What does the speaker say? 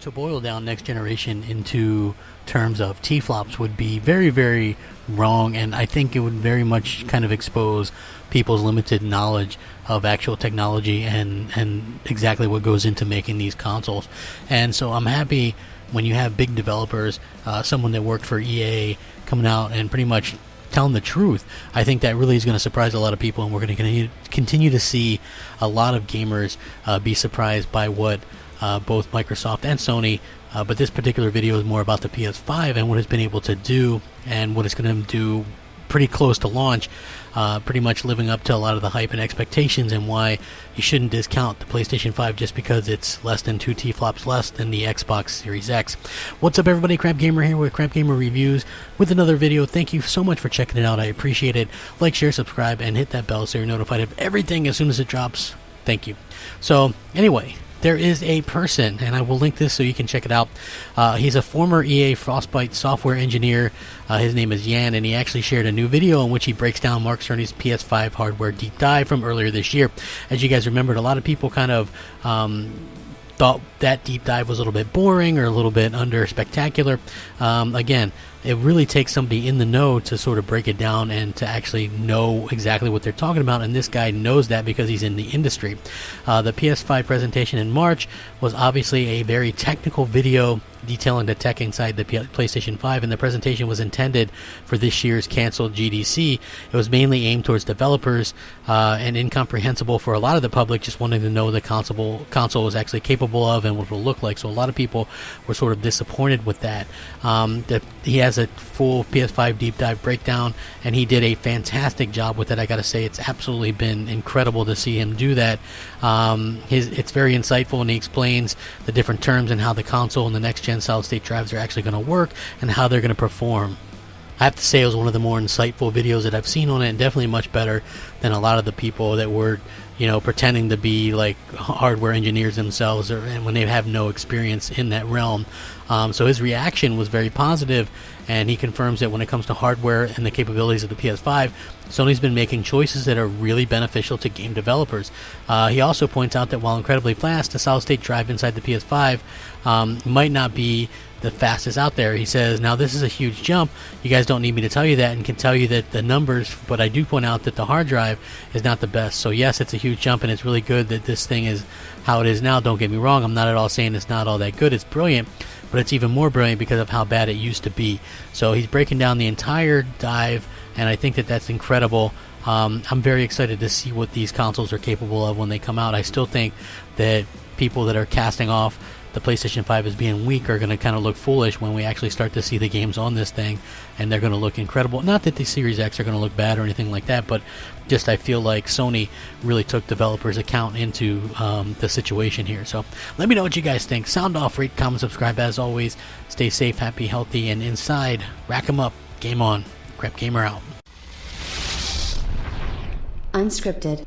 To boil down next generation into terms of T-flops would be very, very wrong, and I think it would very much kind of expose people's limited knowledge of actual technology and exactly what goes into making these consoles. And so I'm happy when you have big developers, someone that worked for EA coming out and pretty much telling the truth. I think that really is going to surprise a lot of people, and we're going to continue to see a lot of gamers be surprised by what both Microsoft and Sony, but this particular video is more about the PS5 and what it's been able to do and what it's going to do pretty close to launch, pretty much living up to a lot of the hype and expectations, and why you shouldn't discount the PlayStation 5 just because it's less than 2 T-flops less than the Xbox Series X. What's up, everybody? Crapgamer here with Crapgamer Reviews with another video. Thank you so much for checking it out. I appreciate it. Like, share, subscribe, and hit that bell so you're notified of everything as soon as it drops. Thank you. So, anyway, there is a person, and I will link this so you can check it out. He's a former EA Frostbite software engineer. His name is Yan, and he actually shared a new video in which he breaks down Mark Cerny's PS5 hardware deep dive from earlier this year. As you guys remembered, a lot of people kind of thought that deep dive was a little bit boring or a little bit under spectacular. Again, it really takes somebody in the know to sort of break it down and to actually know exactly what they're talking about, and this guy knows that because he's in the industry. The PS5 presentation in March was obviously a very technical video detailing the tech inside the PlayStation 5, and the presentation was intended for this year's canceled GDC. It was mainly aimed towards developers and incomprehensible for a lot of the public just wanting to know what the console was actually capable of and what it will look like. So a lot of people were sort of disappointed with that. He has a full PS5 deep dive breakdown, and he did a fantastic job with it. I gotta say, it's absolutely been incredible to see him do that. It's very insightful, and he explains the different terms and how the console and the next gen solid state drives are actually going to work and how they're going to perform. I have to say it was one of the more insightful videos that I've seen on it, and definitely much better than a lot of the people that were, pretending to be like hardware engineers themselves, and when they have no experience in that realm. So his reaction was very positive, and he confirms that when it comes to hardware and the capabilities of the PS5, Sony's been making choices that are really beneficial to game developers. He also points out that while incredibly fast, the solid-state drive inside the PS5 might not be the fastest out there. He says, now this is a huge jump. You guys don't need me to tell you that, and can tell you that the numbers, but I do point out that the hard drive is not the best. So yes, it's a huge jump, and it's really good that this thing is how it is now. Don't get me wrong, I'm not at all saying it's not all that good. It's brilliant, but it's even more brilliant because of how bad it used to be. So he's breaking down the entire dive, and I think that that's incredible. I'm very excited to see what these consoles are capable of when they come out. I still think that people that are casting off the PlayStation 5 as being weak are going to kind of look foolish when we actually start to see the games on this thing, and they're going to look incredible. Not that the Series X are going to look bad or anything like that, but just I feel like Sony really took developers' account into the situation here. So let me know what you guys think. Sound off, rate, comment, subscribe. As always, stay safe, happy, healthy, and inside, rack 'em up. Game on. Crapgamer out. Unscripted.